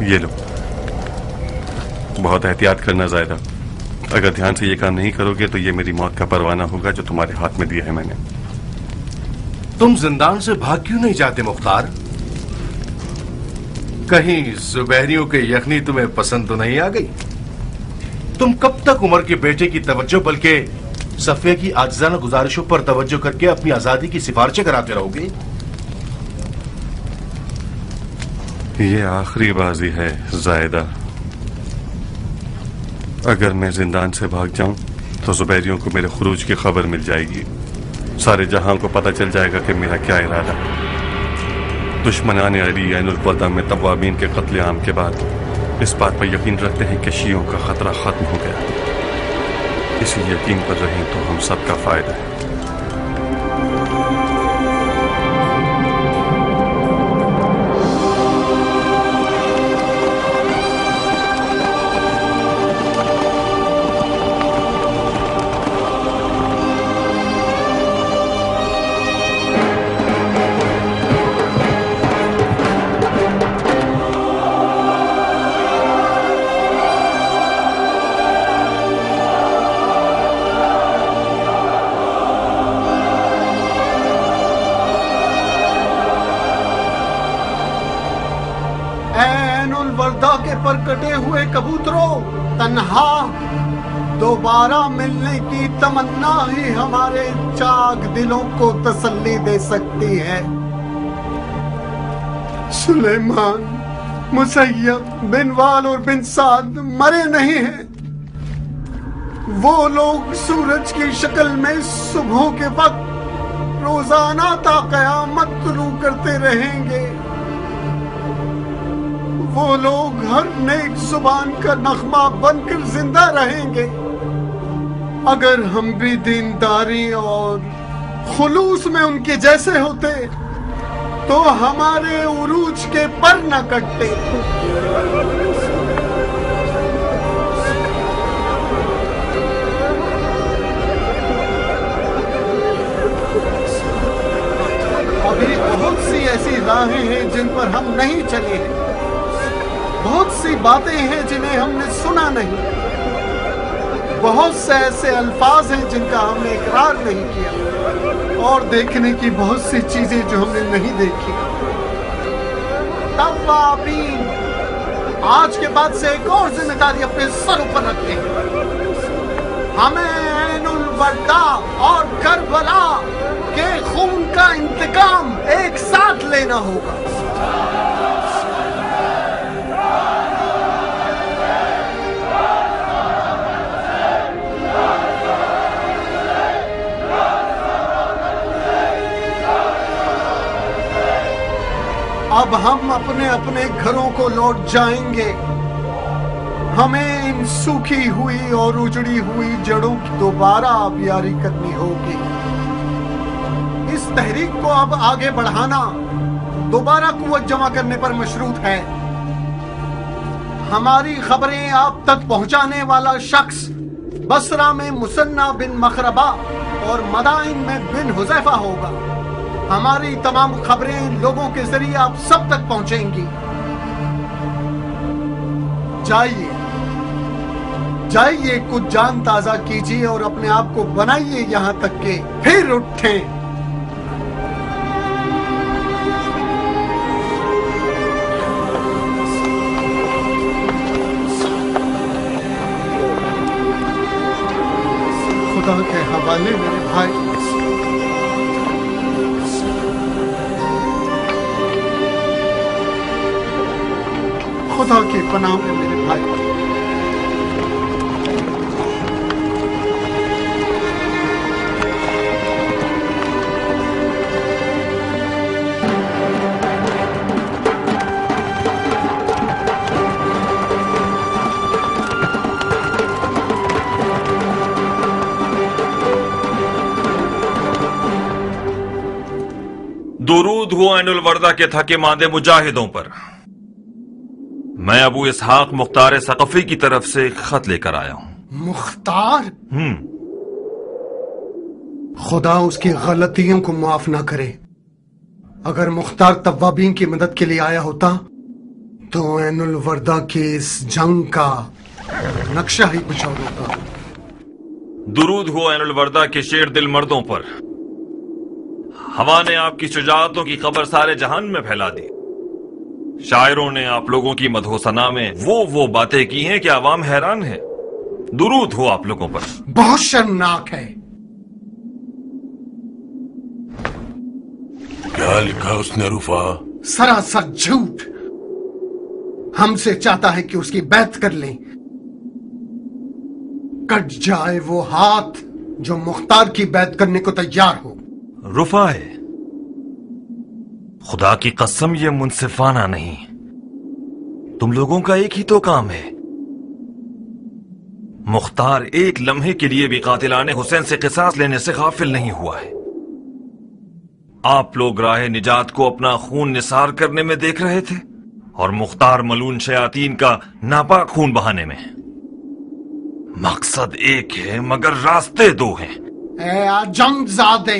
یہ لو، بہت احتیاط کرنا زائدہ، اگر دھیان سے یہ کام نہیں کرو گے تو یہ میری موت کا پروانہ ہوگا جو تمہارے ہاتھ میں دیا ہے میں نے۔ تم زندان سے بھاگ کیوں نہیں جاتے مختار؟ کہیں زبیریوں کے یخنی تمہیں پسند تو نہیں آ گئی؟ تم کب تک عمر کے بیٹے کی توجہ بلکہ صفیہ کی عاجزانہ گزارشوں پر توجہ کر کے اپنی آزادی کی سفارشیں کراتے رہو گے؟ یہ آخری بازی ہے زائدہ، اگر میں زندان سے بھاگ جاؤں تو زبیریوں کو میرے خروج کی خبر مل جائے گی، سارے جہاں کو پتہ چل جائے گا کہ میرا کیا ارادہ۔ دشمنان علی عین الوداع میں توابین کے قتل عام کے بعد اس بات پر یقین رکھتے ہیں کہ شیعوں کا خطرہ ختم ہو گیا، اسی یقین پر رہیں تو ہم سب کا فائدہ ہے۔ پر کٹے ہوئے کبوتروں، تنہا دوبارہ ملنے کی تمنا ہی ہمارے چاک دلوں کو تسلی دے سکتی ہے۔ سلیمان، مسیب، بن وال اور بن سعد مرے نہیں ہیں، وہ لوگ سورج کی شکل میں صبحوں کے وقت روزانہ تا قیامت طلوع کرتے رہیں گے، وہ لوگ ہر نیک زبان کا نغمہ بن کر زندہ رہیں گے۔ اگر ہم بھی دینداری اور خلوص میں ان کے جیسے ہوتے تو ہمارے عروج کے پر نہ کٹتے۔ ابھی بہت سی ایسی راہیں ہیں جن پر ہم نہیں چلے ہیں، بہت سی باتیں ہیں جنہیں ہم نے سنا نہیں، بہت سے ایسے الفاظ ہیں جن کا ہم نے اقرار نہیں کیا، اور دیکھنے کی بہت سی چیزیں جو ہم نے نہیں دیکھی۔ توابین آج کے بعد سے ایک اور ذمہ داری اپنے سروں پر رکھتے ہیں، ہمیں عین الوداع اور کربلا کے خون کا انتقام ایک ساتھ لینا ہوگا۔ اب ہم اپنے اپنے گھروں کو لوٹ جائیں گے، ہمیں ان سوکھی ہوئی اور اجڑی ہوئی جڑوں کی دوبارہ آبیاری کرنی ہوگی۔ اس تحریک کو اب آگے بڑھانا دوبارہ قوت جمع کرنے پر مشروط ہے۔ ہماری خبریں آپ تک پہنچانے والا شخص بصرہ میں مثنی بن مخربہ اور مدائن میں بن حذیفہ ہوگا۔ ہماری تمام خبریں لوگوں کے ذریعے آپ سب تک پہنچیں گی۔ جائیے جائیے، کچھ جان تازہ کیجیے اور اپنے آپ کو بنائیے یہاں تک کہ پھر اٹھیں۔ خدا کے حوالے میرے بھائی، خدا کی پناہ میں میرے بھائی۔ درود ہو عین الوداع کے تھکے ماندے مجاہدوں پر۔ میں ابو اسحاق مختار ثقفی کی طرف سے ایک خط لے کر آیا ہوں۔ مختار؟ خدا اس کی غلطیوں کو معاف نہ کرے۔ اگر مختار توابین کی مدد کے لیے آیا ہوتا तो ऐन उल-वर्दा की इस जंग का नक्शा ही कुछ और होगा। दुरूद हो ऐनुल वर्दा के शेर दिल मर्दों पर। हवा ने आपकी शुजाअतों की खबर सारे जहान में फैला दी। शायरों ने आप लोगों की मदहोसना में वो बातें की हैं कि आवाम हैरान है। दुरूद हो आप लोगों पर। बहुत शर्मनाक है। क्या लिखा उसने रुफा? सरासर झूठ। हमसे चाहता है कि उसकी बैत कर लें। कट जाए वो हाथ जो मुख्तार की बैत करने को तैयार हो। रुफा है, खुदा की कसम ये मुनसिफाना नहीं। तुम लोगों का एक ही तो काम है। मुख्तार एक लम्हे के लिए भी कातिलाने हुसैन से किसास लेने से गाफिल नहीं हुआ है। आप लोग राह निजात को अपना खून निसार करने में देख रहे थे और मुख्तार मलून शयातीन का नापाक खून बहाने में। मकसद एक है मगर रास्ते दो हैं। ए आजमजादे,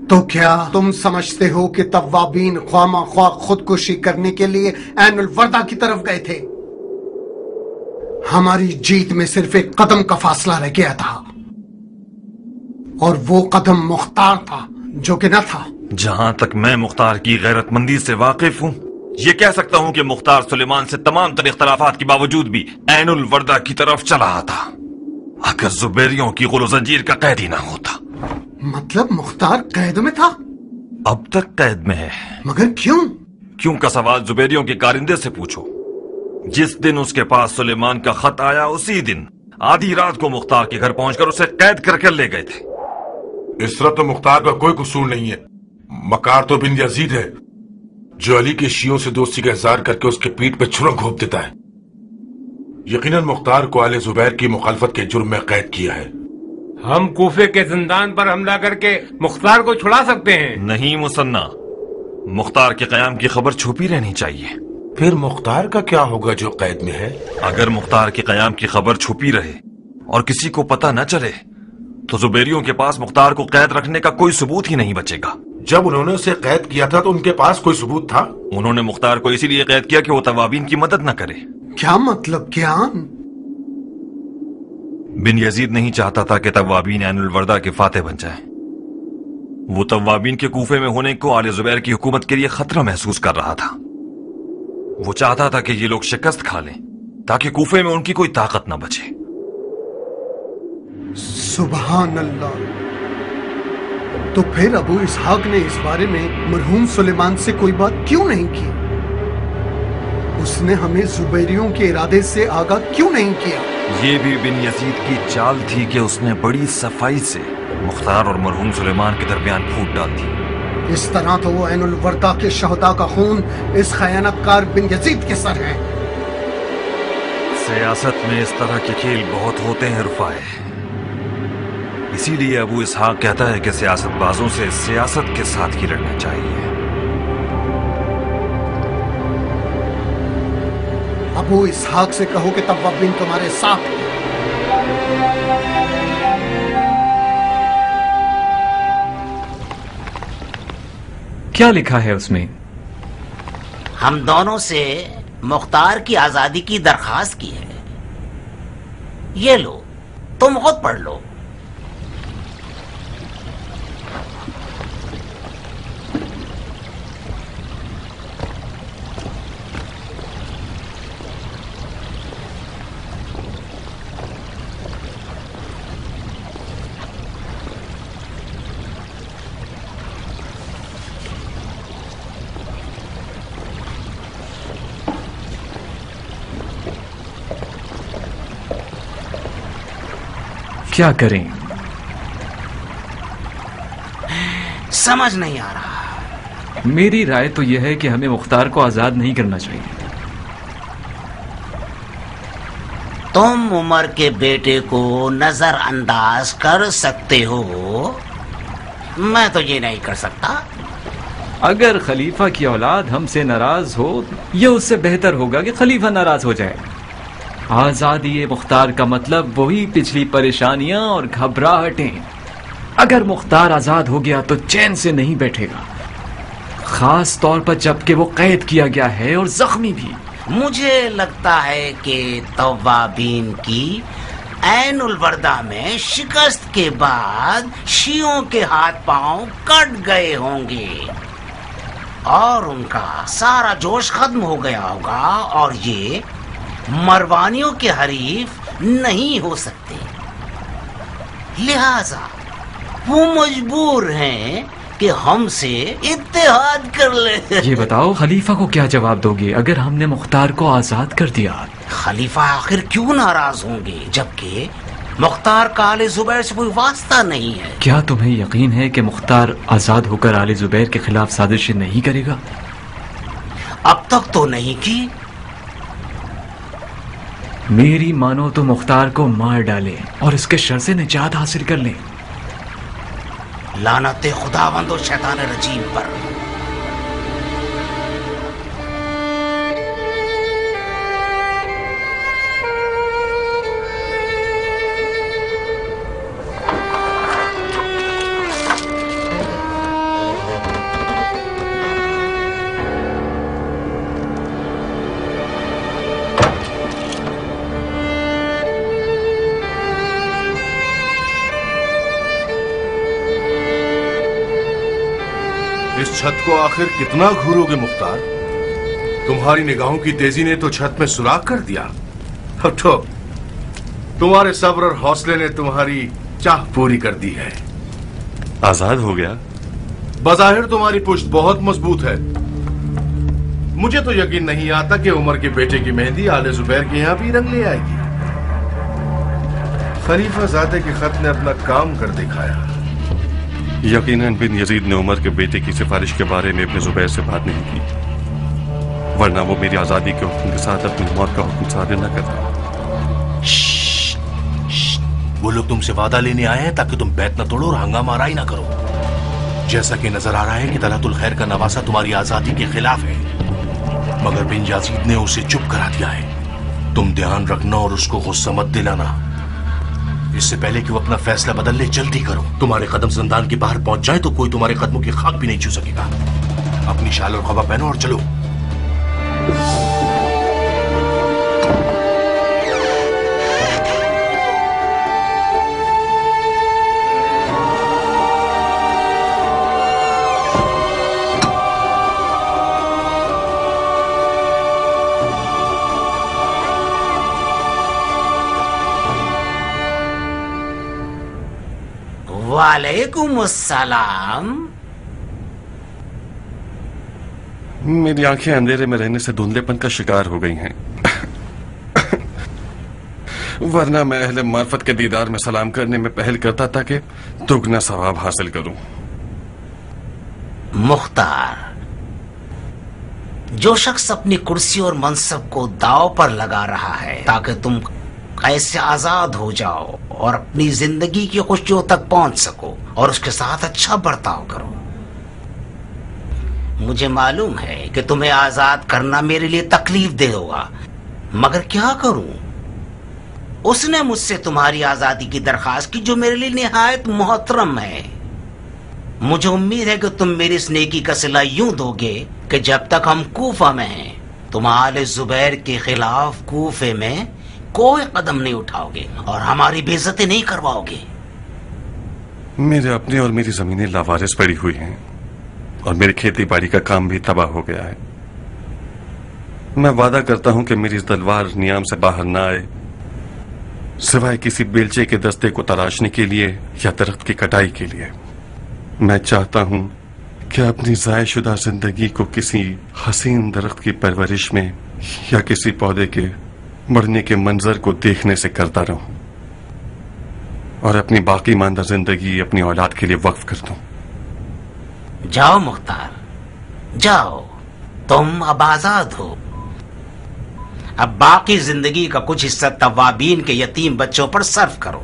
तो क्या तुम समझते हो कि तव्वाबीन ख्वामा ख्वा खुदकुशी करने के लिए ऐन उल-वर्दा की तरफ गए थे? हमारी जीत में सिर्फ एक कदम का फासला रह गया था और वो कदम मुख्तार था जो कि न था। जहां तक मैं मुख्तार की गैरतमंदी से वाकिफ हूं, ये कह सकता हूं कि मुख्तार सुलेमान से तमाम तर इख्तलाफात के बावजूद भी ऐन उल-वर्दा की तरफ चला आता। अगर जुबैरियों की गुल जंजीर का कैद ही ना होता। मतलब मुख्तार कैद में था? अब तक कैद में है। मगर क्यों? क्यों का सवाल जुबैरियों के कारिंदे से पूछो। जिस दिन उसके पास सुलेमान का खत आया उसी दिन आधी रात को मुख्तार के घर पहुंचकर उसे कैद करके ले गए थे। इस तरह तो मुख्तार का कोई कसूर नहीं है। मकार तो बिन यजीद है जो अली के शियों से दोस्ती का इज़हार करके उसके पीठ पे छुरा घोंप देता है। यकीनन मुख्तार को आले जुबैर की मुखालफत के जुर्म में कैद किया है। हम कूफे के जिंदान पर हमला करके मुख्तार को छुड़ा सकते हैं। नहीं मुसन्ना, मुख्तार के कयाम की खबर छुपी रहनी चाहिए। फिर मुख्तार का क्या होगा जो कैद में है? अगर मुख्तार के कयाम की खबर छुपी रहे और किसी को पता न चले तो जुबैरियों के पास मुख्तार को कैद रखने का कोई सबूत ही नहीं बचेगा। जब उन्होंने उसे कैद किया था तो उनके पास कोई सबूत था? उन्होंने मुख्तार को इसीलिए कैद किया कि वो तवाबीन की मदद न करे। क्या मतलब ज्ञान? बिन यजीद नहीं चाहता था कि तवाबीन ऐन उल-वर्दा के फातेह बन जाए। वो तवाबीन के कूफे में होने को आले जुबैर की हुकूमत के लिए खतरा महसूस कर रहा था। वो चाहता था कि ये लोग शिकस्त खा लें ताकि कूफे में उनकी कोई ताकत न बचे। सुभान अल्लाह। तो फिर अबू इसहाक ने इस बारे में मरहूम सुलेमान से कोई बात क्यों नहीं की? उसने हमें जुबैरियों के इरादे से आगाह क्यों नहीं किया? ये भी बिन यजीद की चाल थी कि उसने बड़ी सफाई से मुख्तार और मरहूम सुलेमान के दरमियान फूट डाल दी। इस तरह तो वो ऐन उल-वर्दा के शहदा का खून इस खयानतकार बिन यजीद के सर है। सियासत में इस तरह के खेल बहुत होते हैं रुफाए। इसीलिए अबू इसहाक कहता है कि सियासतबाजों से सियासत के साथ ही लड़ना चाहिए। अबू इसहाक से कहो कि तवाबीन तुम्हारे साथ है। क्या लिखा है उसमें? हम दोनों से मुख्तार की आजादी की दरखास्त की है। ये लो, तुम खुद पढ़ लो। क्या करें? समझ नहीं आ रहा। मेरी राय तो यह है कि हमें मुख्तार को आजाद नहीं करना चाहिए। तुम उमर के बेटे को नजरअंदाज कर सकते हो, मैं तो ये नहीं कर सकता। अगर खलीफा की औलाद हमसे नाराज हो, यह उससे बेहतर होगा कि खलीफा नाराज हो जाए। आजादी मुख्तार का मतलब वही पिछली परेशानियां और घबराहटें। अगर मुख्तार आजाद हो गया तो चैन से नहीं बैठेगा, खास तौर पर जबकि वो कैद किया गया है और जख्मी भी। مجھے لگتا ہے کہ توابین کی عین الوردہ میں شکست کے بعد شیعوں کے ہاتھ پاؤں کٹ گئے ہوں گے اور ان کا سارا جوش ختم ہو گیا ہوگا اور یہ مروانیوں کے حریف نہیں ہو سکتے، لہذا وہ مجبور ہیں کہ ہم سے اتحاد کر لیں۔ یہ بتاؤ خلیفہ کو کیا جواب دو گے اگر ہم نے مختار کو آزاد کر دیا؟ خلیفہ آخر کیوں ناراض ہوں گے جبکہ مختار کا آل زبیر سے کوئی واسطہ نہیں ہے؟ کیا تمہیں یقین ہے کہ مختار آزاد ہو کر آل زبیر کے خلاف سازشیں نہیں کرے گا؟ اب تک تو نہیں کی۔ میری مانو تو مختار کو مار ڈالے اور اس کے شر سے نجات حاصل کر لیں۔ لعنت خداوند و شیطان رجیم پر۔ اس چھت کو آخر کتنا گھورو گے مختار؟ تمہاری نگاہوں کی تیزی نے تو چھت میں سوراخ کر دیا، اب تو تمہارے صبر اور حوصلے نے تمہاری چاہ پوری کر دی ہے۔ آزاد ہو گیا؟ بظاہر تمہاری پشت بہت مضبوط ہے، مجھے تو یقین نہیں آتا کہ عمر کے بیٹے کی مہندی آل زبیر کے یہاں بھی رنگ لے آئے گی۔ خلیفہ زادے کے خط نے اپنا کام کر دکھایا۔ یقیناً بن یزید نے عمر کے بیٹے کی سفارش کے بارے میں ابن زبیر سے بات نہیں کی، ورنہ وہ میری آزادی کے حکم کے ساتھ اپنی موت کا حکم صادر نہ کرتا۔ وہ لوگ تم سے وعدہ لینے آئے ہیں تاکہ تم بیت نہ توڑو اور ہنگامہ آرائی نہ کرو۔ جیسا کہ نظر آ رہا ہے کہ طلعت الخیر کا نواسہ تمہاری آزادی کے خلاف ہے، مگر بن یزید نے اسے چپ کرا دیا ہے۔ تم دھیان رکھنا اور اس کو غصہ مت دلانا، اس سے پہلے کہ وہ اپنا فیصلہ بدل لے جلدی کرو۔ تمہارے قدم زندان کے باہر پہنچ جائیں تو کوئی تمہارے قدموں کی خاک بھی نہیں چھو سکے گا۔ اپنی شال اور قبا پہنو اور چلو۔ وعلیکم السلام۔ میری آنکھیں اندھیرے میں رہنے سے دھندلے پن کا شکار ہو گئی ہیں، ورنہ میں اہل معرفت کے دیدار میں سلام کرنے میں پہل کرتا تھا کہ دگنا ثواب حاصل کروں۔ مختار، جو شخص اپنی کرسی اور منصب کو داؤ پر لگا رہا ہے تاکہ تم ایسے آزاد ہو جاؤ اور اپنی زندگی کی خوشیوں تک پہنچ سکو اور اس کے ساتھ اچھا برتاؤ کرو، مجھے معلوم ہے کہ تمہیں آزاد کرنا میرے لیے تکلیف دہ ہوگا، مگر کیا کروں؟ اس نے مجھ سے تمہاری آزادی کی درخواست کی جو میرے لیے نہایت محترم ہے۔ مجھے امید ہے کہ تم میری اس نیکی کا صلہ یوں دو گے کہ جب تک ہم کوفہ میں ہیں تم آل زبیر کے خلاف کوفے میں کوئی قدم نہیں اٹھاؤ گے اور ہماری بے عزتی نہیں کرواؤ گے۔ میرے اپنے اور میری زمینیں لاوارث پڑی ہوئی ہیں اور میری کھیتی باڑی کا کام بھی تباہ ہو گیا ہے۔ میں وعدہ کرتا ہوں کہ میری اس تلوار نیام سے باہر نہ آئے سوائے کسی بیلچے کے دستے کو تراشنے کے لیے یا درخت کی کٹائی کے لیے۔ میں چاہتا ہوں کہ اپنی ضائع شدہ زندگی کو کسی حسین درخت کی پرورش میں یا کسی پودے کے بڑھنے کے منظر کو دیکھنے سے کرتا رہوں اور اپنی باقی ماندہ زندگی اپنی اولاد کے لیے وقف کر دوں۔ جاؤ مختار، جاؤ، تم اب آزاد ہو۔ اب باقی زندگی کا کچھ حصہ توابین کے یتیم بچوں پر صرف کرو۔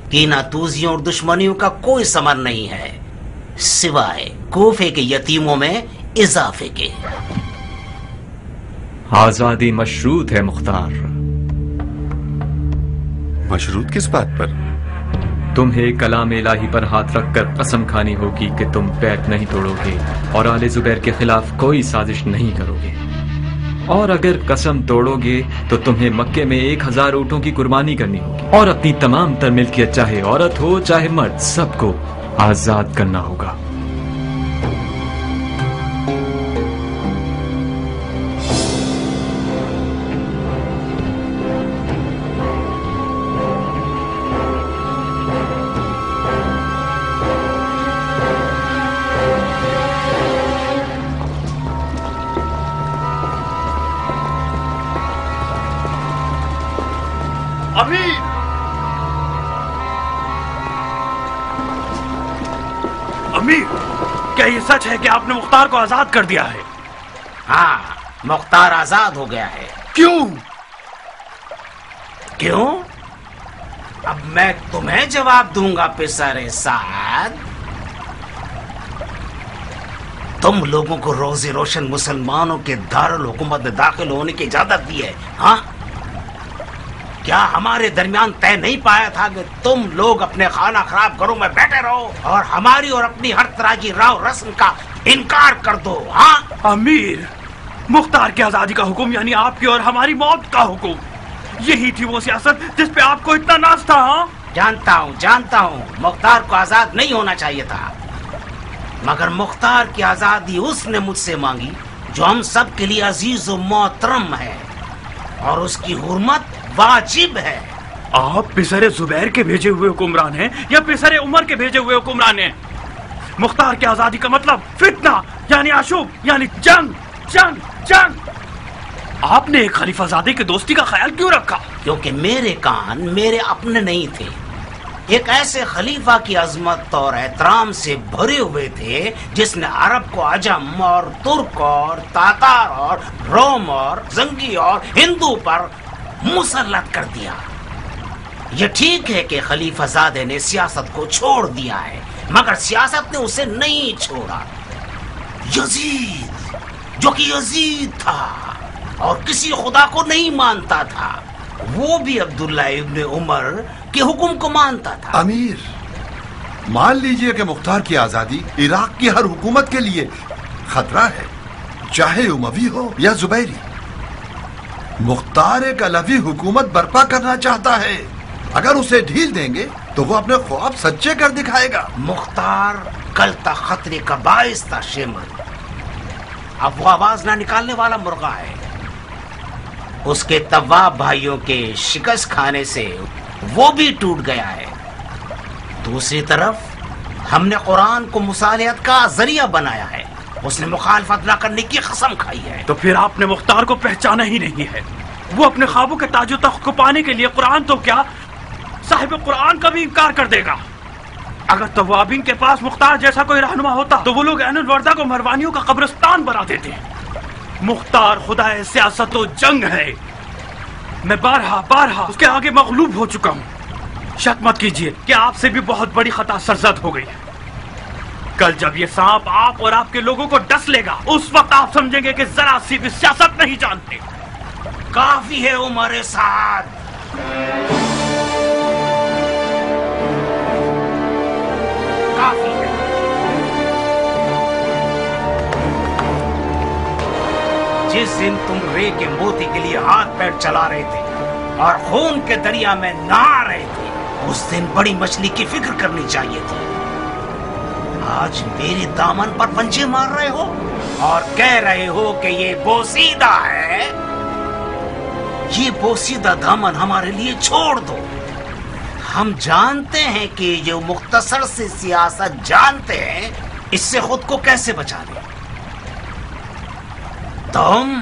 کینہ توزیوں اور دشمنیوں کا کوئی ثمر نہیں ہے سوائے کوفے کے یتیموں میں اضافے کے۔ آزادی مشروط ہے مختار۔ مشروط کس بات پر؟ تمہیں کلام الہی پر ہاتھ رکھ کر قسم کھانی ہوگی کہ تم بیعت نہیں توڑو گے اور آل زبیر کے خلاف کوئی سازش نہیں کرو گے۔ और अगर कसम तोड़ोगे तो तुम्हें मक्के में 1000 ऊँटों की कुर्बानी करनी होगी और अपनी तमाम तर मिल्कियत, चाहे औरत हो चाहे मर्द, सबको आजाद करना होगा। अमीर, क्या ये सच है कि आपने मुख्तार को आजाद कर दिया है? हाँ, मुख्तार आजाद हो गया है। क्यों? क्यों? अब मैं तुम्हें जवाब दूंगा पिसरे साद। तुम लोगों को रोजी रोशन मुसलमानों के दारुल हुकूमत में दाखिल होने की इजाजत दी है, हाँ? क्या हमारे दरमियान तय नहीं पाया था कि तुम लोग अपने खाना खराब घरों में बैठे रहो और हमारी और अपनी हर तरह की राव रस्म का इनकार कर दो, हाँ? अमीर, मुख्तार की आजादी का हुक्म यानी आपकी और हमारी मौत का हुक्म, यही थी वो सियासत जिस पे आपको इतना नाज था, हाँ? जानता हूँ मुख्तार को आजाद नहीं होना चाहिए था, मगर मुख्तार की आजादी उसने मुझसे मांगी जो हम सब के लिए अजीज और मोहतरम है और उसकी हुर्मत वाजिब है। आप पिसरे जुबैर के भेजे हुए हुक्मरान हैं या पिसरे उमर के भेजे हुए हुक्मरान हैं? मुख्तार की आजादी का मतलब फितना यानी अशुभ यानी जंग जंग जंग। आपने एक खलीफाजादे की दोस्ती का ख्याल क्यों रखा? क्योंकि मेरे कान मेरे अपने नहीं थे, एक ऐसे खलीफा की अजमत और एहतराम से भरे हुए थे जिसने अरब को अजम और तुर्क और तातार और रोम और जंगी और हिंदू पर मुसल्लत कर दिया। ये ठीक है कि खलीफाजादे ने सियासत को छोड़ दिया है, मगर सियासत ने उसे नहीं छोड़ा। यजीद, जो कि यजीद था और किसी खुदा को नहीं मानता था, वो भी अब्दुल्ला इब्न उमर के हुक्म को मानता था। अमीर, मान लीजिए कि मुख्तार की आजादी इराक की हर हुकूमत के लिए खतरा है, चाहे उमवी हो या जुबैरी। मुख्तार एक अलवी हुकूमत बर्पा करना चाहता है, अगर उसे ढील देंगे तो वो अपने ख्वाब सच्चे कर दिखाएगा। मुख्तार कल तक खतरे का बाइस था शेमर, अब वो आवाज ना निकालने वाला मुर्गा है। उसके तवाब भाइयों के शिकस्त खाने से वो भी टूट गया है। दूसरी तरफ हमने कुरान को मुसालिहत का जरिया बनाया है, उसने मुखालफत न करने की कसम खाई है। तो फिर आपने मुख्तार को पहचाना ही नहीं है। वो अपने ख्वाबों के ताजो तख्त को पाने के लिए कुरान तो क्या, साहिब कुरान का भी इनकार कर देगा। अगर तवाबीन के पास मुख्तार जैसा कोई रहनुमा होता तो वो लोग ऐनुल वर्दा को मरवानियों का कब्रिस्तान बना देते। मुख्तार खुदा सियासत और जंग है। मैं बारहा उसके आगे मगलूब हो चुका हूँ। शक मत कीजिए कि आपसे भी बहुत बड़ी खता सरजद हो गई है। कल जब ये सांप आप और आपके लोगों को डस लेगा, उस वक्त आप समझेंगे कि जरा सी भी सियासत नहीं जानते। काफी है उमर साद। काफी है। जिस दिन तुम रे के मोती के लिए हाथ पैर चला रहे थे और खून के दरिया में नहा रहे थे, उस दिन बड़ी मछली की फिक्र करनी चाहिए थी। आज मेरे दामन पर पंजे मार रहे हो और कह रहे हो कि ये बोसीदा है। ये बोसीदा दामन हमारे लिए छोड़ दो। हम जानते हैं कि जो मुख्तसर से सियासत जानते हैं, इससे खुद को कैसे बचा लें। तुम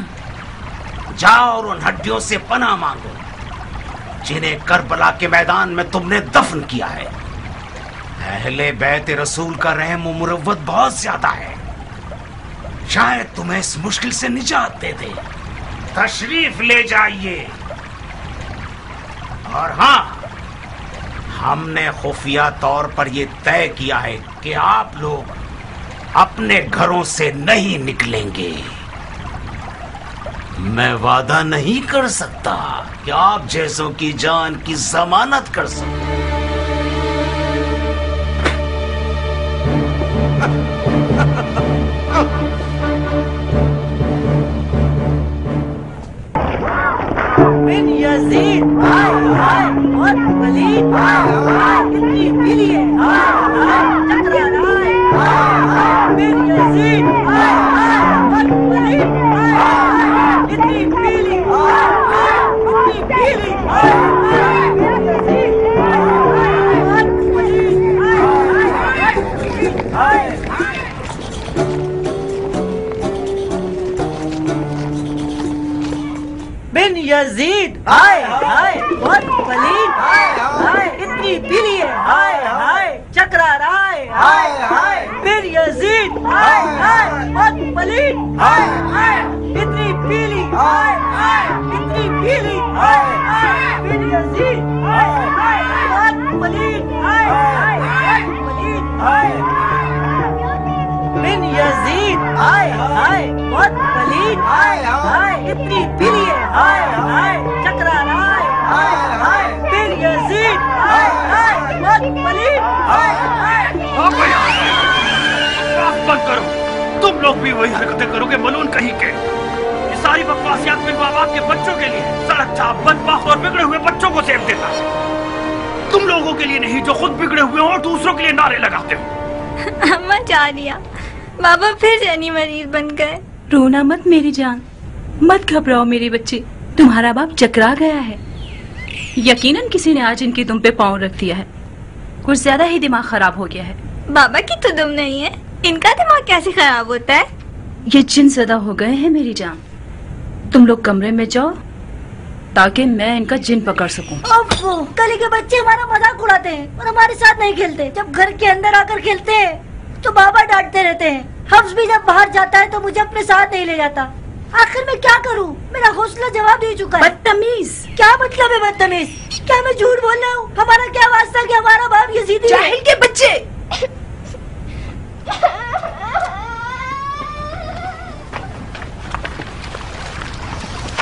जाओ और उन हड्डियों से पनाह मांगो जिन्हें करबला के मैदान में तुमने दफन किया है। अहले बैत रसूल का रहम और मुरव्वत बहुत ज्यादा है, शायद तुम्हें इस मुश्किल से निजात दे दे। तशरीफ ले जाइए। और हाँ, हमने खुफिया तौर पर यह तय किया है कि आप लोग अपने घरों से नहीं निकलेंगे। मैं वादा नहीं कर सकता कि आप जैसों की जान की जमानत कर सकूं। यजीद हाय हाय बहुत वलीद हाय हाय कितनी पीली है हाय हाय चक्रा हाय हाय बिन यजीद हाय हाय बहुत वलीद हाय हाय कितनी पीली हाय हाय कितनी पीली हाय हाय बिन यजीद हाय हाय बहुत वलीद हाय हाय बिन यजीद हाय हाय बहुत वलीद हाय हाय इतनी पीली है हाय हाय चक्रा हाय हाय हाय बिन यजीद हाय हाय बहुत वलीद हाय हाय इतनी पीली हाय हाय इतनी पीली हाय हाय बिन यजीद हाय हाय बहुत वलीद हाय हाय बहुत वलीद हाय बिन यजीद हाय हाय बहुत वलीद हाय हाय इतनी पीली है हाय हाय चक्रा हाय हाय हाय बिन यजीद हाय हाय बहुत वलीद हाय हाय बंद करो। तुम लोग भी वही हरकतें करोगे मलून कहीं के। ये सारी बकवासियात में माँ बाप के बच्चों के लिए सड़क चाप बदबख्त और बिगड़े हुए बच्चों को सेव देता है। तुम लोगों के लिए नहीं जो खुद बिगड़े हुए हो और दूसरों के लिए नारे लगाते हो। अम्मा जानिया बाबा फिर जनी मरीज बन गए। रोना मत मेरी जान, मत घबराओ मेरे बच्चे, तुम्हारा बाप चकरा गया है। यकीनन किसी ने आज इनकी दुम पे पाँव रख दिया है, कुछ ज्यादा ही दिमाग खराब हो गया है। बाबा की तो दुम नहीं है, इनका दिमाग कैसे खराब होता है? ये जिन ज़्यादा हो गए हैं मेरी जान। तुम लोग कमरे में जाओ ताकि मैं इनका जिन पकड़ सकूं। गली के बच्चे हमारा मजाक उड़ाते हैं और हमारे साथ नहीं खेलते। जब घर के अंदर आकर खेलते हैं तो बाबा डांटते रहते हैं। हफ्स भी जब बाहर जाता है तो मुझे अपने साथ नहीं ले जाता। आखिर मैं क्या करूं? मेरा हौसला जवाब दे चुका है। बदतमीज! क्या मतलब है बदतमीज? क्या मैं झूठ बोल रहा हूँ? हमारा क्या वास्ता कि हमारा बाप यजीदी है? जाहिल के बच्चे!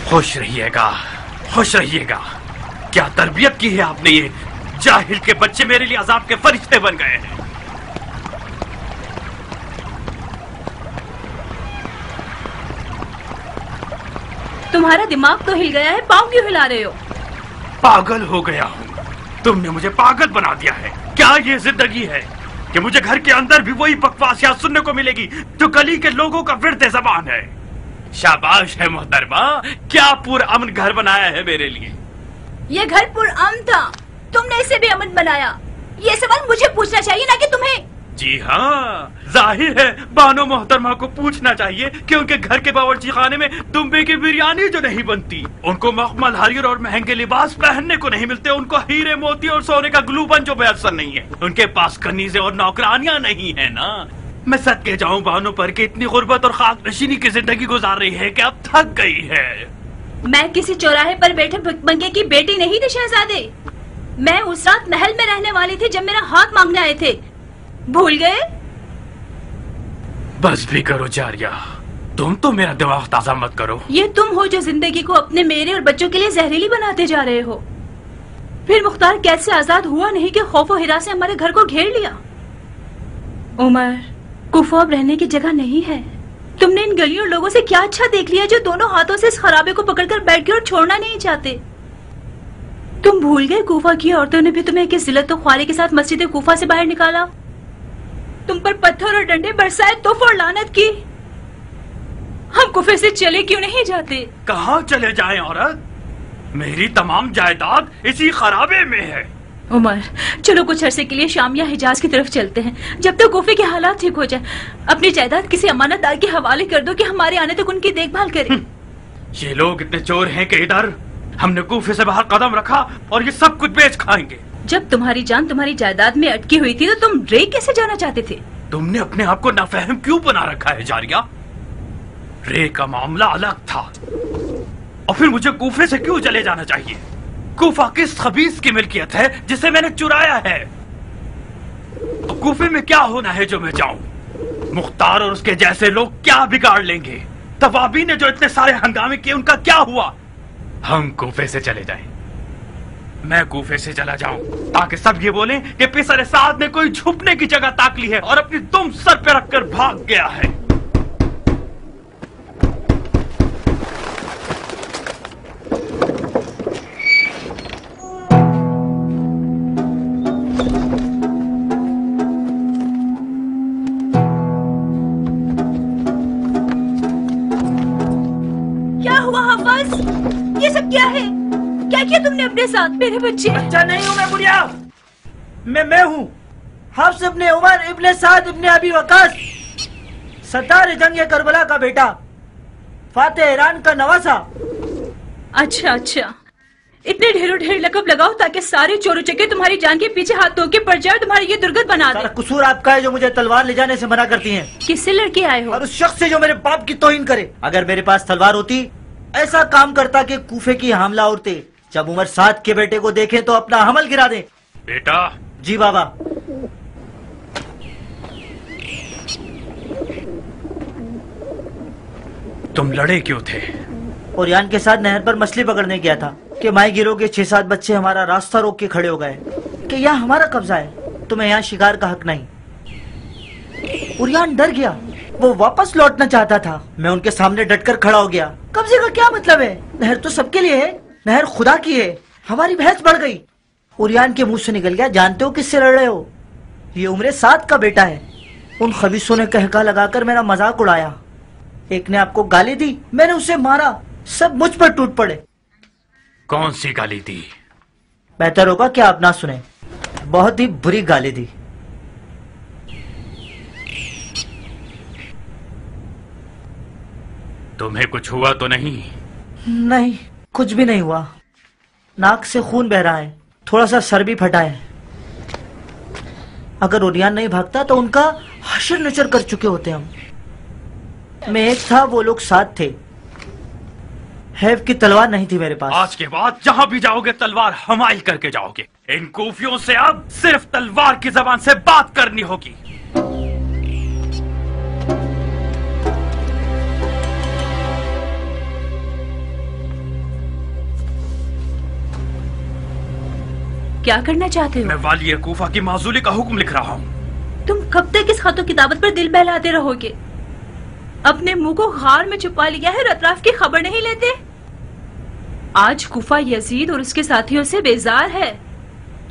खुश रहिएगा, खुश रहिएगा। क्या तरबियत की है आपने ये जाहिल के बच्चे मेरे लिए अजाब के फरिश्ते बन गए हैं। तुम्हारा दिमाग तो हिल गया है, पाँव क्यों हिला रहे हो? पागल हो गया हूँ, तुमने मुझे पागल बना दिया है। क्या ये जिंदगी है कि मुझे घर के अंदर भी वही बकवासियात सुनने को मिलेगी जो गली के लोगों का विर्द ज़बान है? शाबाश है मोहतरमा, क्या पुरअमन घर बनाया है मेरे लिए। ये घर पुरअमन था, तुमने इसे भी अमन बनाया। ये सवाल मुझे पूछना चाहिए ना कि तुम्हें। जी हाँ, जाहिर है बानो मोहतरमा को पूछना चाहिए कि उनके घर के बावर्ची खाने में दुम्बे की बिरयानी जो नहीं बनती, उनको मखमल हरीर और महंगे लिबास पहनने को नहीं मिलते, उनको हीरे मोती और सोने का ग्लूबन जो मैसर नहीं है, उनके पास कनीज़ें और नौकरानियां नहीं है ना। मैं सदके जाऊं बानो पर कि इतनी गुर्बत और खाक नशीनी की जिंदगी गुजार रही है कि अब थक गई है। मैं किसी चौराहे पर बैठे भुक्मंगे की बेटी नहीं थी शहजादे। मैं उस रात महल में रहने वाली थी जब मेरा हाथ मांगने आए थे, भूल गए? बस भी करो जारिया, तुम तो मेरा दिमाग ताजा मत करो। ये तुम हो जो जिंदगी को अपने, मेरे और बच्चों के लिए जहरीली बनाते जा रहे हो। फिर मुख्तार कैद से आजाद हुआ नहीं कि खौफ और हिरा से हमारे घर को घेर लिया। उमर, कुफा अब रहने की जगह नहीं है। तुमने इन गलियों और लोगों से क्या अच्छा देख लिया जो दोनों हाथों से इस खराबे को पकड़कर बैठ गए और छोड़ना नहीं चाहते। तुम भूल गए कुफा की औरतों ने भी तुम्हें किस जिल्लत और ख्वारी के साथ मस्जिद कुफा से बाहर निकाला, तुम पर पत्थर और डंडे बरसाए, तोहफ और लानत की। हम कुफे से चले क्यों नहीं जाते? कहाँ चले जाएं औरत? मेरी तमाम जायदाद इसी खराबे में है। उमर, चलो कुछ अरसे के लिए शाम या हिजाज की तरफ चलते हैं, जब तक कुफे के हालात ठीक हो जाए। अपनी जायदाद किसी अमानतदार के हवाले कर दो कि हमारे आने तक उनकी देखभाल करे। ये लोग इतने चोर हैं कि इधर हमने कुफे से बाहर कदम रखा और ये सब कुछ बेच खाएंगे। जब तुम्हारी जान तुम्हारी जायदाद में अटकी हुई थी तो तुम रे कैसे जाना चाहते थे? तुमने अपने आप को नाफहम क्यों बना रखा है जारिया? रे का मामला अलग था, और फिर मुझे कूफे से क्यों चले जाना चाहिए? कूफा किस खबीस की मिल्कियत है जिसे मैंने चुराया है? तो कूफे में क्या होना है जो मैं जाऊं? मुख्तार और उसके जैसे लोग क्या बिगाड़ लेंगे? तवाबी ने जो इतने सारे हंगामे किए उनका क्या हुआ? हम कूफे से चले जाएं। मैं कूफे से चला जाऊं ताकि सब ये बोलें कि पिसर साद ने कोई छुपने की जगह ताक ली है और अपनी दुम सर पे रखकर भाग गया है। کیا ہوا حافظ؟ یہ سب کیا ہے؟ کیا کیا تم نے اپنے ساتھ؟ میرے بچے؟ بچہ نہیں ہوں میں بڑھیا، میں ہوں حفص ابن عمر ابن سعد ابن ابی وقاص، ستار جنگ کربلا کا بیٹا، فاتح ایران کا نواسا۔ اچھا اچھا، اتنے ڈھیروں ڈھیر لقب لگاؤ تاکہ سارے چور چکے تمہاری جان کے پیچھے ہاتھ دھو کے پڑ جائے اور تمہاری یہ درگت بنا دے۔ قصور آپ کا ہے جو مجھے تلوار لے جانے سے منع کرتی ہیں۔ کس سے لڑکے آئے ہو؟ اور اس شخص سے جو میرے باپ کی توہین کرے۔ اگر میرے پاس تلوار ہوتی ایسا کام کرتا کہ کوفے کی حاملہ عورتیں جب عمر 7 کے بیٹے کو دیکھیں تو اپنا حمل گرا دیں۔ بیٹا۔ جی بابا۔ تم لڑے کیوں تھے؟ اوریان کے ساتھ نہر پر مچھلی پکڑنے گیا تھا کہ ماہی گیروں کے 6-7 بچے ہمارا راستہ روک کے کھڑے ہو گئے کہ یہاں ہمارا قبضہ ہے، تمہیں یہاں شکار کا حق نہیں۔ اوریان ڈر گیا، وہ واپس لوٹنا چاہتا تھا، میں ان کے سامنے ڈٹ کر کھڑا ہو گیا۔ قبضے کا کیا مطلب ہے؟ نہر تو سب کے لیے ہے، نہر خدا کی ہے۔ ہماری بحث بڑھ گئی، اوریان کے منہ سے نکل گیا، جانتے ہو کس سے لڑ رہے ہو؟ یہ عمر 7 کا بیٹا ہے۔ ان خبیثوں نے کہکا لگا کر میرا مذاق اڑایا، ایک نے آپ کو گالی دی، میں نے اسے مارا، سب مجھ پر ٹوٹ پڑے۔ کون سی گالی دی؟ بہتر ہوگا کہ آپ نہ سنیں، بہت ہی بری گالی دی۔ تمہیں کچھ ہوا تو نہیں؟ نہیں، کچھ بھی نہیں ہوا، ناک سے خون بہ رہا ہے، تھوڑا سا سر بھی پھٹا ہے۔ اگر اوریان نہیں بھاگتا تو ان کا حشر نشر کر چکے ہوتے ہم۔ میں ایک تھا، وہ لوگ 7 تھے، ہیف کی تلوار نہیں تھی میرے پاس۔ آج کے بعد جہاں بھی جاؤ گے تلوار حمائل کر کے جاؤ گے۔ ان کوفیوں سے اب صرف تلوار کی زبان سے بات کرنی ہوگی۔ کیا کرنا چاہتے ہو؟ میں والی کوفہ کی معزولی کا حکم لکھ رہا ہوں۔ تم کب تک اس خط و کتابت پر دل بہلاتے رہو گے؟ اپنے منہ کو غار میں چھپا لیا ہے اور اطراف کی خبر نہیں لیتے؟ آج کوفہ یزید اور اس کے ساتھیوں سے بیزار ہے۔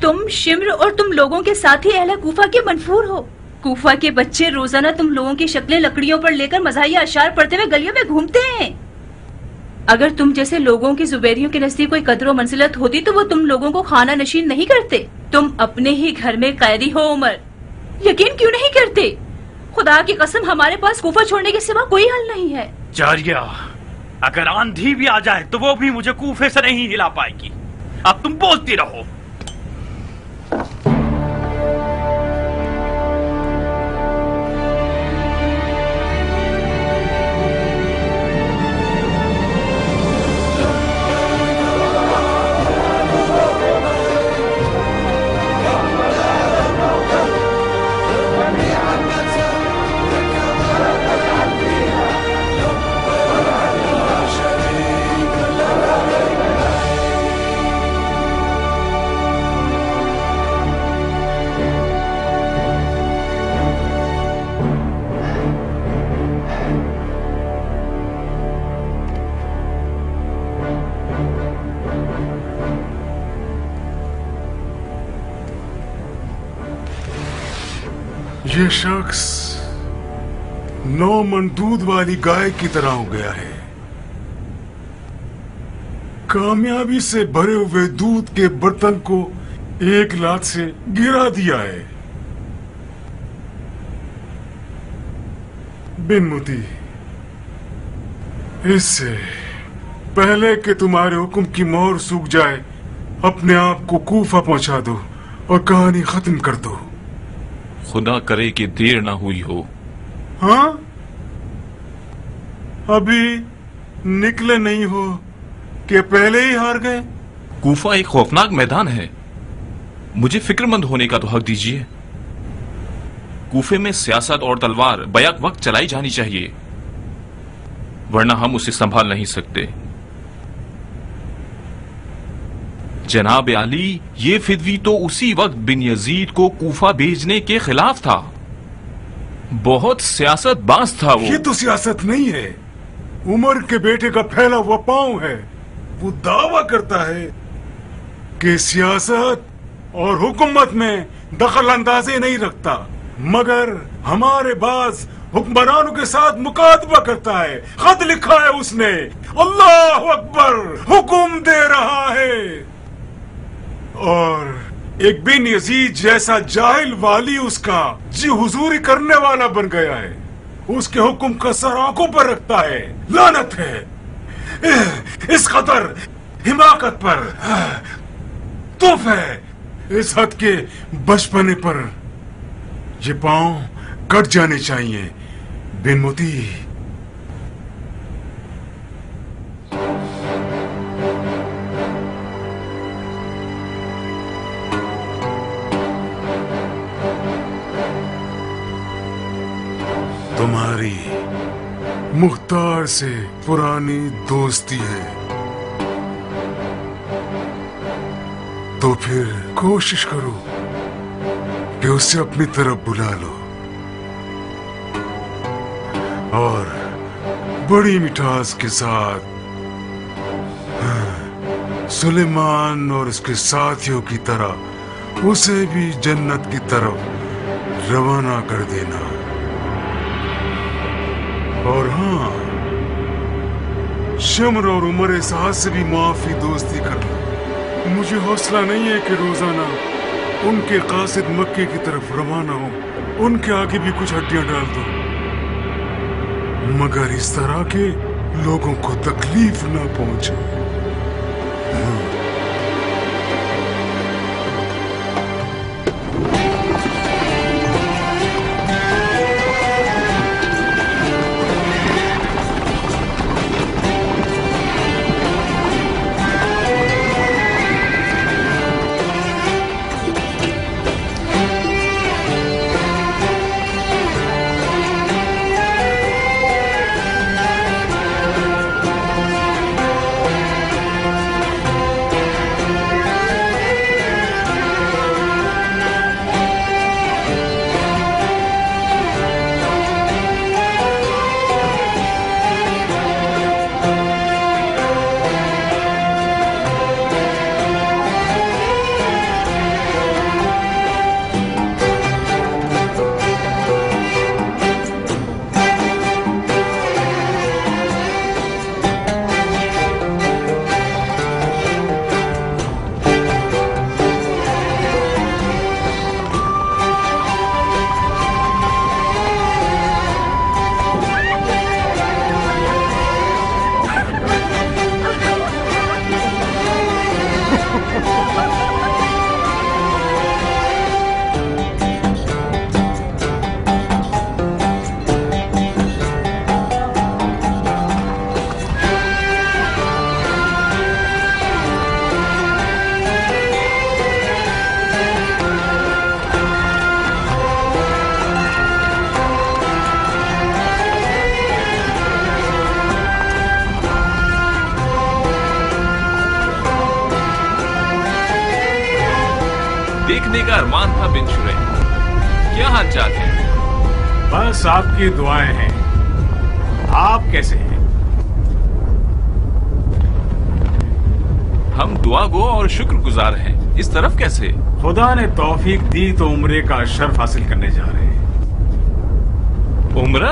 تم شمر اور تم لوگوں کے ساتھی اہل کوفہ کے منفور ہو۔ کوفہ کے بچے روزانہ تم لوگوں کی شکلیں لکڑیوں پر لے کر مزاحیہ اشعار پڑھتے ہوئے گلیوں میں گھومتے ہیں۔ اگر تم جیسے لوگوں کی زبیریوں کے نزدیک کوئی قدر و منزلت ہوتی تو وہ تم لوگوں کو خانہ نشین نہیں کرتے۔ تم اپنے ہی گھر میں قیدی ہو عمر، یقین کیوں نہیں کرتے؟ خدا کی قسم ہمارے پاس کوفہ چھوڑنے کے سوا کوئی حل نہیں ہے۔ جاریہ، اگر آندھی بھی آ جائے تو وہ بھی مجھے کوفے سے نہیں ہلا پائے گی۔ اب تم بولتی رہو۔ یہ شخص 9 من دودھ والی گائے کی طرح ہو گیا ہے، کامیابی سے بھرے ہوئے دودھ کے برتن کو ایک لات سے گرا دیا ہے۔ بن متی، اس سے پہلے کہ تمہارے حکم کی مہر سوکھ جائے اپنے آپ کو کوفہ پہنچا دو اور کہانی ختم کر دو۔ خدا کرے کہ دیر نہ ہوئی ہو۔ ہاں، ابھی نکلے نہیں ہو کہ پہلے ہی ہار گئے؟ کوفہ ایک خوفناک میدان ہے، مجھے فکر مند ہونے کا تو حق دیجیے۔ کوفے میں سیاست اور تلوار بیک وقت چلائی جانی چاہیے، ورنہ ہم اسے سنبھال نہیں سکتے۔ جناب علی، یہ فدوی تو اسی وقت بن یزید کو کوفہ بھیجنے کے خلاف تھا، بہت سیاست باز تھا وہ۔ یہ تو سیاست نہیں ہے، عمر کے بیٹے کا پھیلا ہوا پاؤں ہے۔ وہ دعویٰ کرتا ہے کہ سیاست और हुकूमत में दखल अंदाजी नहीं रखता, मगर हमारे बाज हुक्मरानों के साथ मुकादबा करता है। खत लिखा है उसने, अल्लाह अकबर, हुक्म दे रहा है। और एक बिन यजीद जैसा जाहिल वाली उसका जी हुजूरी करने वाला बन गया है। उसके हुक्म का सर आंखों पर रखता है। लानत है इस कदर हिमाकत पर, तूफ है इस हद के बचपने पर। ये पांव कट जाने चाहिए बिन मोती। तुम्हारी मुख्तार से पुरानी दोस्ती है, तो फिर कोशिश करो कि उसे अपनी तरफ बुला लो और बड़ी मिठास के साथ सुलेमान और उसके साथियों की तरह उसे भी जन्नत की तरफ रवाना कर देना। और हाँ, शम्र और उमर साहब से भी माफी दोस्ती कर लो। मुझे हौसला नहीं है कि रोजाना उनके कासिद मक्के की तरफ रवाना हो, उनके आगे भी कुछ हड्डियां डाल दो, मगर इस तरह के लोगों को तकलीफ ना पहुंचे। का अरमान था बिन शुरैह, क्या हाल चाल है? बस आपकी दुआएं हैं। आप कैसे हैं? हम दुआ गो और शुक्रगुजार हैं। इस तरफ कैसे? खुदा ने तौफीक दी तो उम्रे का शर्फ हासिल करने जा रहे हैं। उम्रा?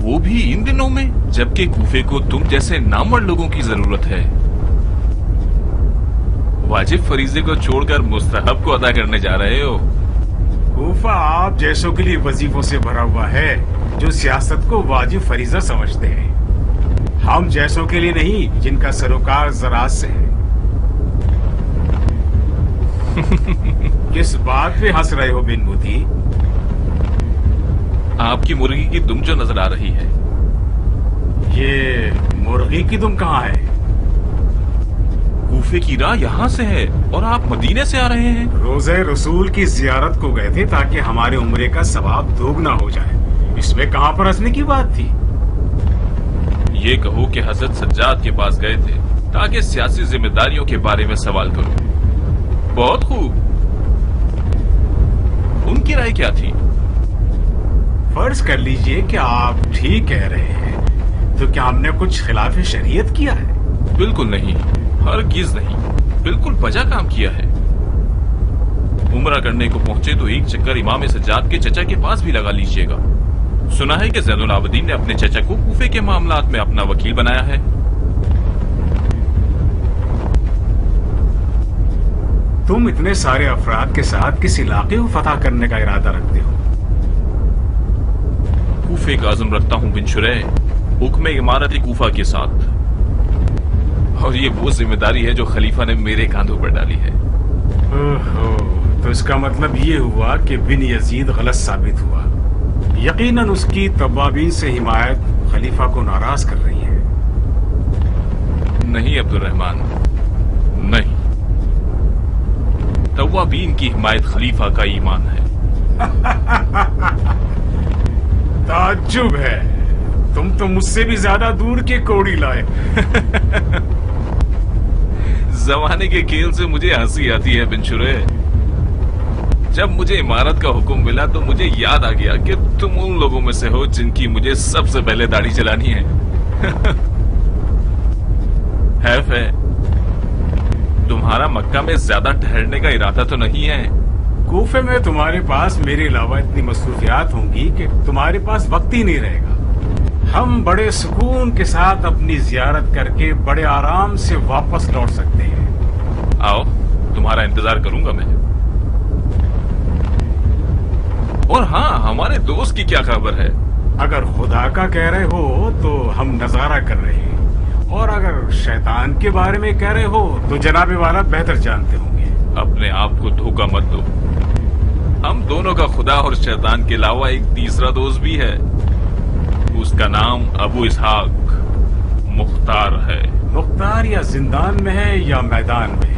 वो भी इन दिनों में, जबकि कूफे को तुम जैसे नामवर लोगों की जरूरत है। वाजिब फरीजे को छोड़कर मुस्तहब को अदा करने जा रहे हो। कूफा आप जैसों के लिए वजीफों से भरा हुआ है जो सियासत को वाजिब फरीजा समझते हैं। हम जैसों के लिए नहीं जिनका सरोकार ज़राअत से है। किस बात पे हंस रहे हो बिन मोती? आपकी मुर्गी की दुम जो नजर आ रही है। ये मुर्गी की दुम कहाँ है? कूफे की राह यहाँ से है और आप मदीने से आ रहे हैं। रोज़े रसूल की जियारत को गए थे ताकि हमारे उम्रे का सवाब दोगुना हो जाए। इसमें कहाँ पर हंसने की बात थी? ये कहो कि हजरत सज्जाद के पास गए थे ताकि सियासी जिम्मेदारियों के बारे में सवाल करो। बहुत खूब। उनकी राय क्या थी? फर्ज कर लीजिए कि आप ठीक कह रहे हैं, तो क्या हमने कुछ खिलाफ शरीयत किया है? बिल्कुल नहीं, हरगिज नहीं। बिल्कुल बजा काम किया है। उम्रा करने को पहुंचे तो एक चक्कर इमाम सज्जाद के चचा के पास भी लगा लीजिएगा। सुना है कि ज़ैनुल आबिदीन ने अपने चचा को कूफे के मामलात में अपना वकील बनाया है। तुम इतने सारे अफराद के साथ किस इलाके को फतह करने का इरादा रखते हो? कूफे का अज़्म रखता हूँ बिन शुरैह, हुक्म इमारत कूफा के साथ। और ये वो जिम्मेदारी है जो खलीफा ने मेरे कांधों पर डाली है। ओहो, तो इसका मतलब ये हुआ कि बिन यजीद गलत साबित हुआ। यकीनन उसकी तवाबीन से हिमायत खलीफा को नाराज कर रही है। नहीं अब्दुर्रहमान, नहीं। तवाबीन की हिमायत खलीफा का ईमान है। ताज्जुब है, तुम तो मुझसे भी ज्यादा दूर के कोड़ी लाए। जमाने के खेल से मुझे हंसी आती है बिन शुरैह। जब मुझे इमारत का हुक्म मिला तो मुझे याद आ गया कि तुम उन लोगों में से हो जिनकी मुझे सबसे पहले दाढ़ी चलानी है। हैफ है, तुम्हारा मक्का में ज्यादा ठहरने का इरादा तो नहीं है। कूफे में तुम्हारे पास मेरे अलावा इतनी मसरूफियात होंगी कि तुम्हारे पास वक्त ही नहीं रहेगा। हम बड़े सुकून के साथ अपनी जियारत करके बड़े आराम से वापस लौट सकते हैं। आओ, तुम्हारा इंतजार करूंगा मैं। और हाँ, हमारे दोस्त की क्या खबर है? अगर खुदा का कह रहे हो तो हम नजारा कर रहे हैं, और अगर शैतान के बारे में कह रहे हो तो जनाबे वाला बेहतर जानते होंगे। अपने आप को धोखा मत दो। हम दोनों का खुदा और शैतान के अलावा एक तीसरा दोस्त भी है। उसका नाम अबू इसहाक मुख्तार है। मुख्तार या जिंदान में है या मैदान में,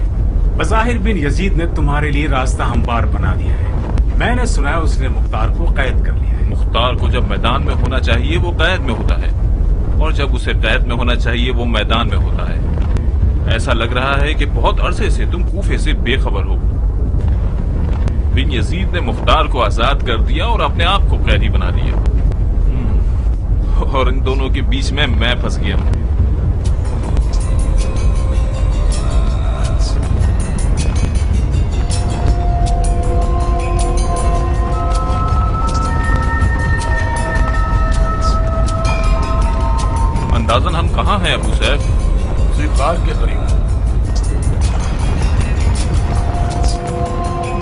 बज़ाहिर बिन यजीद ने तुम्हारे लिए रास्ता हमवार बना दिया है। मैंने सुना है उसने मुख्तार को कैद कर लिया है। मुख्तार को जब मैदान में होना चाहिए वो कैद में होता है, और जब उसे कैद में होना चाहिए वो मैदान में होता है। ऐसा लग रहा है कि बहुत अरसे से तुम कूफे से बेखबर हो। बिन यजीद ने मुख्तार को आजाद कर दिया और अपने आप को कैदी बना दिया, और इन दोनों के बीच में मैं फंस गया हूं। अंदाजन हम कहाँ हैं अबू सैफ? ज़िब्बार के करीब।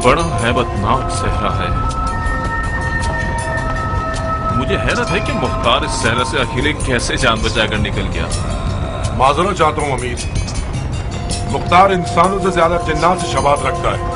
बड़ा हैबतनाक सहरा है। मुझे हैरत है कि मुख्तार इस सहरा से अकेले कैसे जान बचाकर निकल गया। माजरत चाहता हूँ अमीर, मुख्तार इंसानों से ज्यादा जिन्नात से शबात रखता है।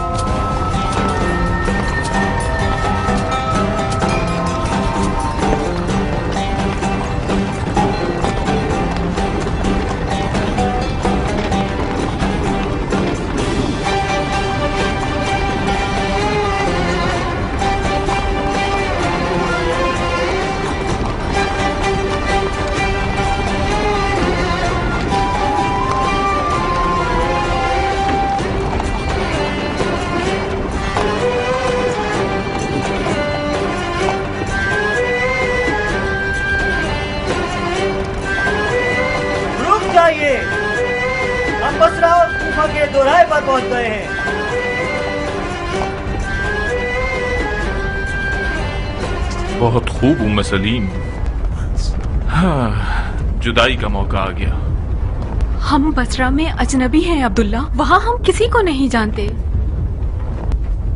बसरा और कूफा के दोराहे पर पहुंच गए हैं। बहुत खूब उम्मे सलीम। हाँ, जुदाई का मौका आ गया। हम बसरा में अजनबी हैं अब्दुल्ला, वहाँ हम किसी को नहीं जानते।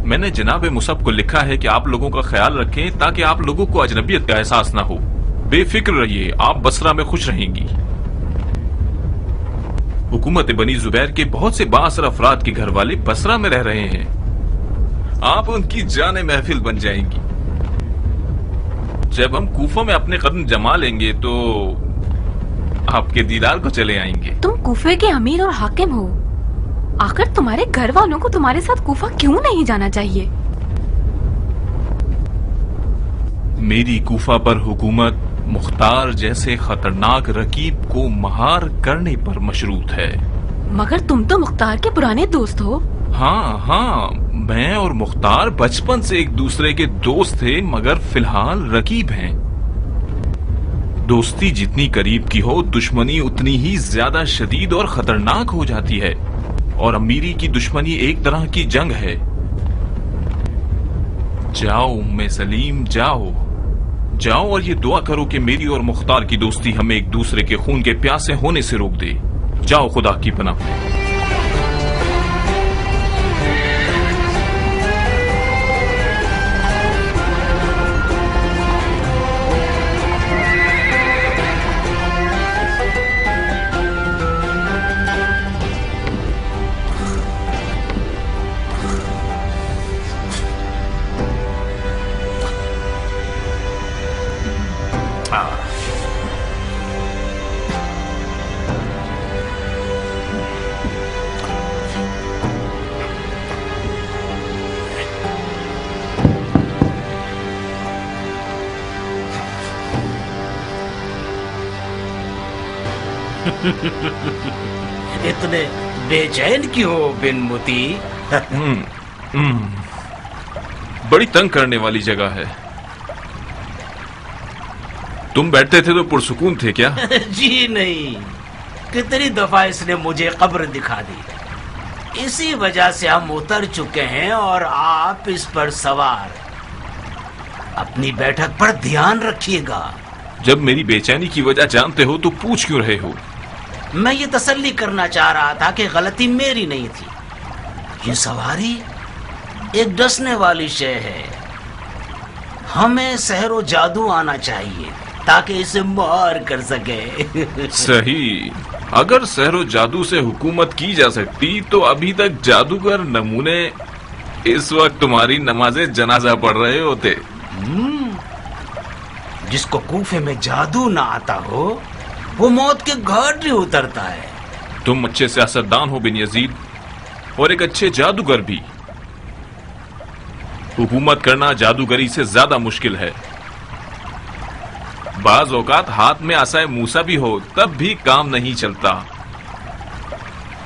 मैंने जनाब मुसब को लिखा है कि आप लोगों का ख्याल रखें ताकि आप लोगों को अजनबियत का एहसास ना हो। बेफिक्र रहिए, आप बसरा में खुश रहेंगी। हुकूमत बनी जुबैर के बहुत से बाअसर अफराद के घर वाले बसरा में रह रहे हैं। आप उनकी जाने महफिल बन जाएंगी। जब हम कूफा में अपने कदम जमा लेंगे तो आपके दीदार को चले आएंगे। तुम कूफे के अमीर और हाकिम हो, आखिर तुम्हारे घर वालों को तुम्हारे साथ कूफा क्यों नहीं जाना चाहिए? मेरी कूफा पर हुकूमत मुख्तार जैसे खतरनाक रकीब को महार करने पर मशरूत है। मगर तुम तो मुख्तार के पुराने दोस्त हो। हाँ, मैं और मुख्तार बचपन से एक दूसरे के दोस्त थे, मगर फिलहाल रकीब हैं। दोस्ती जितनी करीब की हो, दुश्मनी उतनी ही ज्यादा शदीद और खतरनाक हो जाती है। और अमीरी की दुश्मनी एक तरह की जंग है। जाओ उम्मे सलीम, जाओ जाओ और ये दुआ करो कि मेरी और मुख्तार की दोस्ती हमें एक दूसरे के खून के प्यासे होने से रोक दे। जाओ खुदा की पनाह में। इतने बेचैन क्यों हो बिन मुती? बड़ी तंग करने वाली जगह है। तुम बैठते थे तो पुरसुकून थे क्या? जी नहीं, कितनी दफा इसने मुझे कब्र दिखा दी। इसी वजह से हम उतर चुके हैं और आप इस पर सवार। अपनी बैठक पर ध्यान रखिएगा। जब मेरी बेचैनी की वजह जानते हो तो पूछ क्यों रहे हो? मैं ये तसल्ली करना चाह रहा था कि गलती मेरी नहीं थी। ये सवारी एक डसने वाली शय है। हमें सहरो जादू आना चाहिए ताकि इसे मार कर सके। सही। अगर सहरो जादू से हुकूमत की जा सकती तो अभी तक जादूगर नमूने इस वक्त तुम्हारी नमाज़े जनाजा पढ़ रहे होते। जिसको कूफे में जादू ना आता हो वो मौत के घाट ही उतरता है। तुम अच्छे सियासतदान हो बिन यजीद, और एक अच्छे जादूगर भी। हुकूमत करना जादूगरी से ज्यादा मुश्किल है। बाज औकात हाथ में आसाए मूसा भी हो तब भी काम नहीं चलता।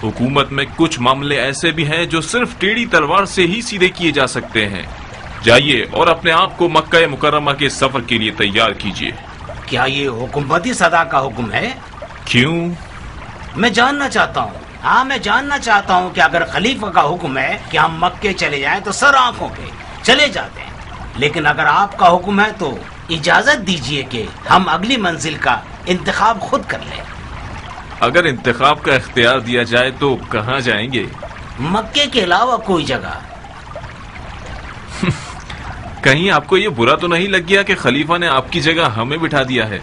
हुकूमत में कुछ मामले ऐसे भी हैं जो सिर्फ टेढ़ी तलवार से ही सीधे किए जा सकते हैं। जाइए और अपने आप को मक्का मुकर्रमा के सफर के लिए तैयार कीजिए। क्या ये हुकूमती सदा का हुक्म है? क्यों? मैं जानना चाहता हूँ। हाँ, मैं जानना चाहता हूँ कि अगर खलीफा का हुक्म है कि हम मक्के चले जाएं तो सर आंखों पे चले जाते हैं, लेकिन अगर आपका हुक्म है तो इजाजत दीजिए कि हम अगली मंजिल का इंतखाब खुद कर लें। अगर इंतखाब का इख्तियार दिया जाए तो कहाँ जाएंगे? मक्के के अलावा कोई जगह। कहीं आपको ये बुरा तो नहीं लग गया कि खलीफा ने आपकी जगह हमें बिठा दिया है?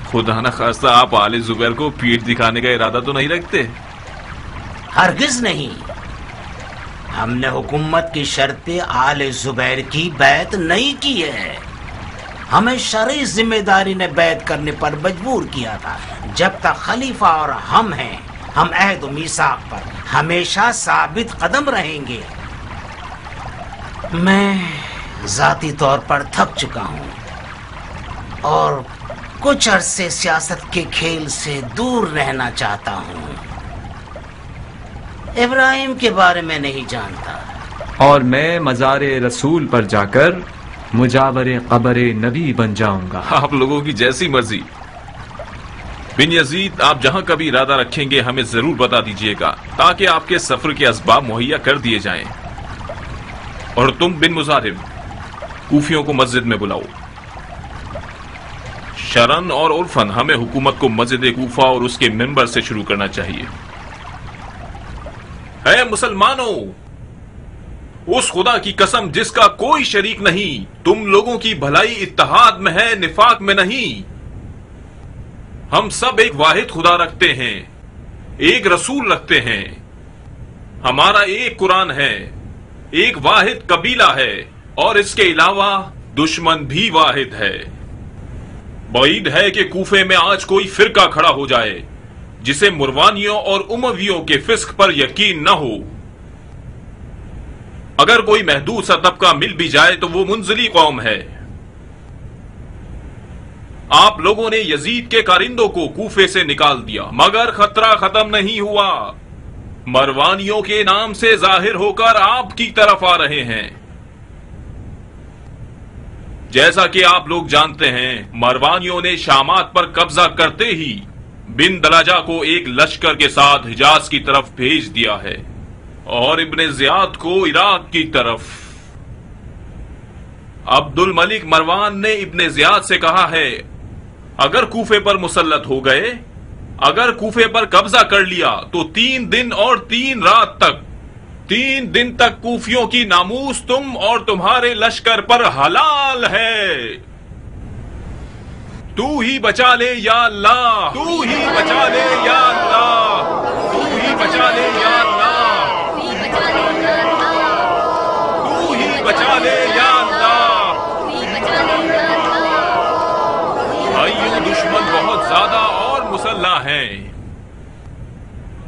खुदा न खास्ता आप आले जुबैर को पीठ दिखाने का इरादा तो नहीं रखते? हरगिज नहीं। हमने हुकूमत की शर्तें आले जुबैर की बैत नहीं की है। हमें शरई जिम्मेदारी ने बैत करने पर मजबूर किया था। जब तक खलीफा और हम हैं, हम अहद मीसाक पर हमेशा साबित कदम रहेंगे। मैं जाती तौर पर थक चुका हूँ और कुछ अरसे सियासत के खेल से दूर रहना चाहता हूँ। इब्राहिम के बारे में नहीं जानता। और मैं मज़ारे रसूल पर जाकर मुजावरे क़ब्र नबी बन जाऊंगा। आप लोगों की जैसी मर्जी। बिन यजीद, आप जहां कभी इरादा रखेंगे हमें जरूर बता दीजिएगा ताकि आपके सफर के असबाब मुहैया कर दिए जाएं। और तुम बिन मुजारिब, कूफियों को मस्जिद में बुलाओ। शरन और उर्फन, हमें हुकूमत को मस्जिद कूफा और उसके मिंबर से शुरू करना चाहिए। है मुसलमानों, उस खुदा की कसम जिसका कोई शरीक नहीं, तुम लोगों की भलाई इत्तेहाद में है, निफाक में नहीं। हम सब एक वाहिद खुदा रखते हैं, एक रसूल रखते हैं। हमारा एक कुरान है, एक वाहिद कबीला है और इसके अलावा दुश्मन भी वाहिद है। बईद है कि कूफे में आज कोई फिरका खड़ा हो जाए जिसे मुरवानियों और उमवियों के फिस्क पर यकीन न हो। अगर कोई महदूद सा तबका मिल भी जाए तो वो मुंजली कौम है। आप लोगों ने यजीद के कारिंदों को कूफे से निकाल दिया मगर खतरा खत्म नहीं हुआ। मरवानियों के नाम से जाहिर होकर आपकी तरफ आ रहे हैं। जैसा कि आप लोग जानते हैं, मरवानियों ने शामात पर कब्जा करते ही बिन दलाजा को एक लश्कर के साथ हिजाज की तरफ भेज दिया है और इब्ने ज़ियाद को इराक की तरफ। अब्दुल मलिक मरवान ने इब्ने ज़ियाद से कहा है, अगर कूफे पर मुसल्लत हो गए, अगर कूफे पर कब्जा कर लिया तो 3 दिन और 3 रात तक, 3 दिन तक कूफियों की नामूस तुम और तुम्हारे लश्कर पर हलाल है। तू ही बचा ले या अल्लाह, तू ही बचा ले या अल्लाह, तू ही बचा ले या अल्लाह, तू ही बचा ले या अल्लाह। भाइयों, दुश्मन बहुत ज्यादा और मुसल्लह हैं।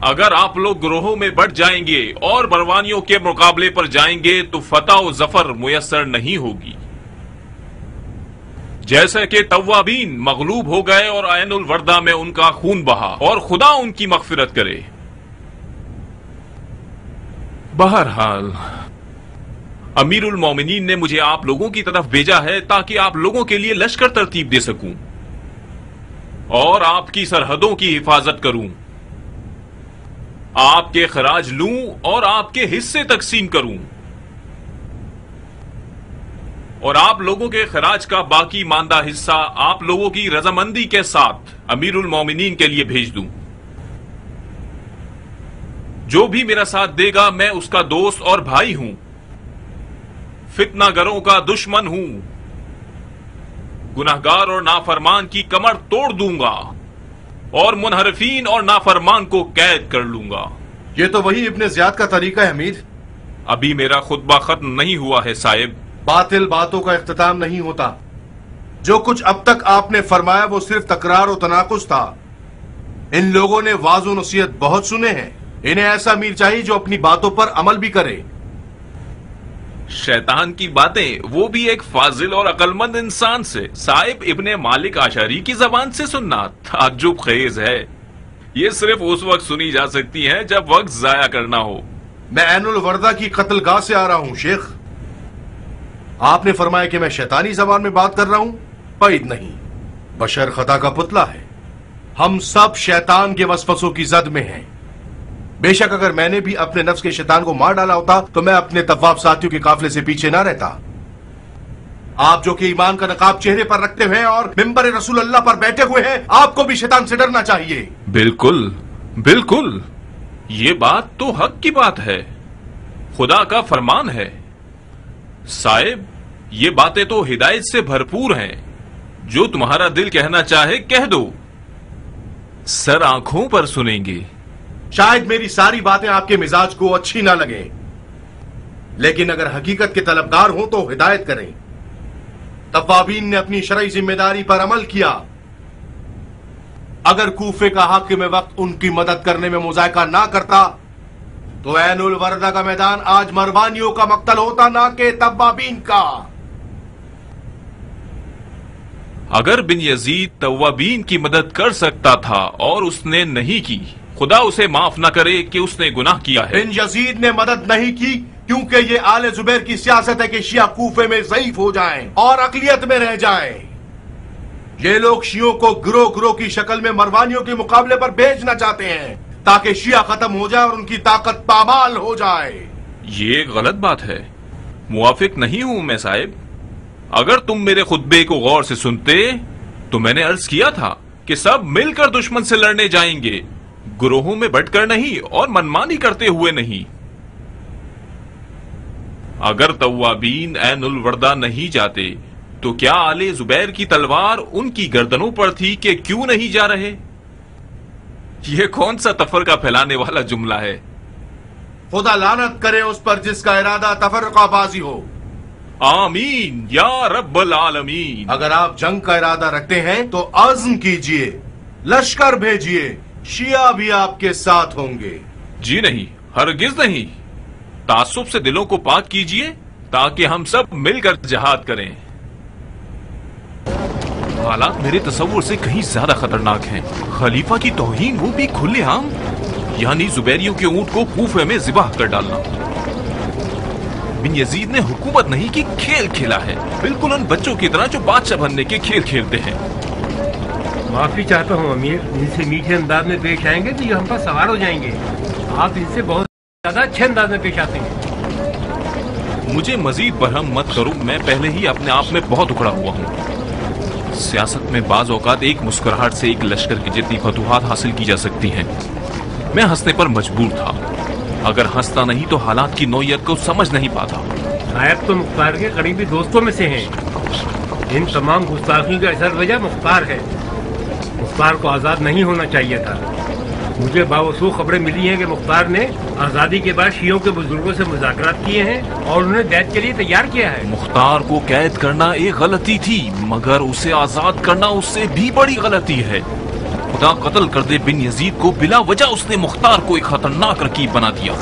अगर आप लोग ग्रोहों में बढ़ जाएंगे और बरवानियों के मुकाबले पर जाएंगे तो फतह और जफर मुयस्सर नहीं होगी। जैसे कि तव्वाबीन मगलूब हो गए और ऐनुल वर्दा में उनका खून बहा, और खुदा उनकी मगफिरत करे। बहरहाल अमीरुल मोमिनीन ने मुझे आप लोगों की तरफ भेजा है ताकि आप लोगों के लिए लश्कर तरतीब दे सकूं और आपकी सरहदों की हिफाजत करूं, आपके खराज लूं और आपके हिस्से तकसीम करूं और आप लोगों के खराज का बाकी मानदा हिस्सा आप लोगों की रजामंदी के साथ अमीरुल मोमिनीन के लिए भेज दूं। जो भी मेरा साथ देगा मैं उसका दोस्त और भाई हूं, फितनागरों का दुश्मन हूं, गुनाहगार और नाफरमान की कमर तोड़ दूंगा और मुनहरफीन और नाफरमान को कैद कर लूंगा। ये तो वही इब्ने ज़ियाद का तरीका है अमीर। अभी मेरा खुतबा खत्म नहीं हुआ है साहिब। बातिल बातों का इख्तिताम नहीं होता। जो कुछ अब तक आपने फरमाया वो सिर्फ तकरार और तनाकुस था। इन लोगों ने वाज़ और नसीहत बहुत सुने हैं। इन्हें ऐसा अमीर चाहिए जो अपनी बातों पर अमल भी करे। शैतान की बातें, वो भी एक फाजिल और अक्लमंद इंसान से। साहिब इब्ने मालिक आशारी की जबान से सुनना ताज्जुब खेज है। ये सिर्फ उस वक्त सुनी जा सकती है जब वक्त जाया करना हो। मैं ऐनुल वर्दा की कत्लगाह से आ रहा हूं शेख। आपने फरमाया कि मैं शैतानी जबान में बात कर रहा हूं। बैद नहीं, बशर खता का पुतला है। हम सब शैतान के वसवसों की जद में हैं। बेशक अगर मैंने भी अपने नफ्स के शैतान को मार डाला होता तो मैं अपने तवाब साथियों के काफिले से पीछे ना रहता। आप जो कि ईमान का नकाब चेहरे पर रखते हुए और मिंबर रसूल अल्लाह पर बैठे हुए हैं, आपको भी शैतान से डरना चाहिए। बिल्कुल बिल्कुल, ये बात तो हक की बात है, खुदा का फरमान है। साहिब ये बातें तो हिदायत से भरपूर हैं। जो तुम्हारा दिल कहना चाहे कह दो, सर आंखों पर सुनेंगे। शायद मेरी सारी बातें आपके मिजाज को अच्छी ना लगे, लेकिन अगर हकीकत के तलबगार हो तो हिदायत करें। तवाबीन ने अपनी शरई जिम्मेदारी पर अमल किया। अगर कूफे का हाकिम वक्त उनकी मदद करने में मुजायका ना करता तो ऐनुल वर्दा का मैदान आज मरवानियों का मक्तल होता, ना कि तवाबीन का। अगर बिन यजीद तवाबीन की मदद कर सकता था और उसने नहीं की, खुदा उसे माफ न करे कि उसने गुनाह किया है। बिन यजीद ने मदद नहीं की क्योंकि ये आले जुबैर की सियासत है कि शिया कूफे में ज़ईफ हो जाएं और अकलियत में रह जाएं। ये लोग शियों को गिरोह गिरोह की शक्ल में मरवानियों के मुकाबले पर भेजना चाहते हैं ताकि शिया खत्म हो जाए और उनकी ताकत पामाल हो जाए। ये गलत बात है, मुवाफिक नहीं हूं मैं साहिब। अगर तुम मेरे खुतबे को गौर से सुनते तो मैंने अर्ज किया था कि सब मिलकर दुश्मन से लड़ने जाएंगे, गुरोहों में बंटकर नहीं और मनमानी करते हुए नहीं। अगर तवाबीन ऐनुल वर्दा नहीं जाते तो क्या आले जुबैर की तलवार उनकी गर्दनों पर थी कि क्यों नहीं जा रहे? ये कौन सा तफरका फैलाने वाला जुमला है? खुदा लानत करे उस पर जिसका इरादा तफरकाबाजी हो। आमीन या रब्बल आलमीन। अगर आप जंग का इरादा रखते हैं तो आज़म कीजिए, लश्कर भेजिए, शिया भी आपके साथ होंगे। जी नहीं, हरगिज नहीं। तासुब से दिलों को पाक कीजिए ताकि हम सब मिलकर जिहाद करें। हालात मेरे तस्वुर से कहीं ज्यादा खतरनाक हैं। खलीफा की तौहीन, वो भी खुलेआम, यानी जुबैरियों के ऊंट को कूफे में ज़िबाह कर डालना। बिन यजीद ने हुकूमत नहीं की, खेल खेला है, बिल्कुल उन बच्चों की तरह जो बादशाह बनने के खेल खेलते हैं। माफी चाहता हूँ अमीर, इनसे मीठे अंदाज में पेश आएंगे तो ये हम पर सवार हो जाएंगे। आप इनसे बहुत ज्यादा अच्छे अंदाज में पेश आते हैं। मुझे मजीद बरहम मत करो, मैं पहले ही अपने आप में बहुत उखड़ा हुआ हूँ। सियासत में बाज औकात एक मुस्कुराहट से एक लश्कर की जितनी फतूहात हासिल की जा सकती हैं। मैं हंसने पर मजबूर था, अगर हंसता नहीं तो हालात की नौयत को समझ नहीं पाता। नायब तो मुख्तार के करीबी दोस्तों में से हैं। इन तमाम गुस्ताखी का असर वजह मुख्तार है। मुख्तार को आजाद नहीं होना चाहिए था। मुझे बावसूख खबरें मिली हैं कि मुख्तार ने आजादी के बाद शियों के बुजुर्गों से मुज़ाकरात किए हैं और उन्हें बैत के लिए तैयार किया है। मुख्तार को कैद करना एक गलती थी, मगर उसे आजाद करना उससे भी बड़ी गलती है। खुदा कत्ल कर दे बिन यजीद को, बिला वजह उसने मुख्तार को एक खतरनाक रकीब बना दिया।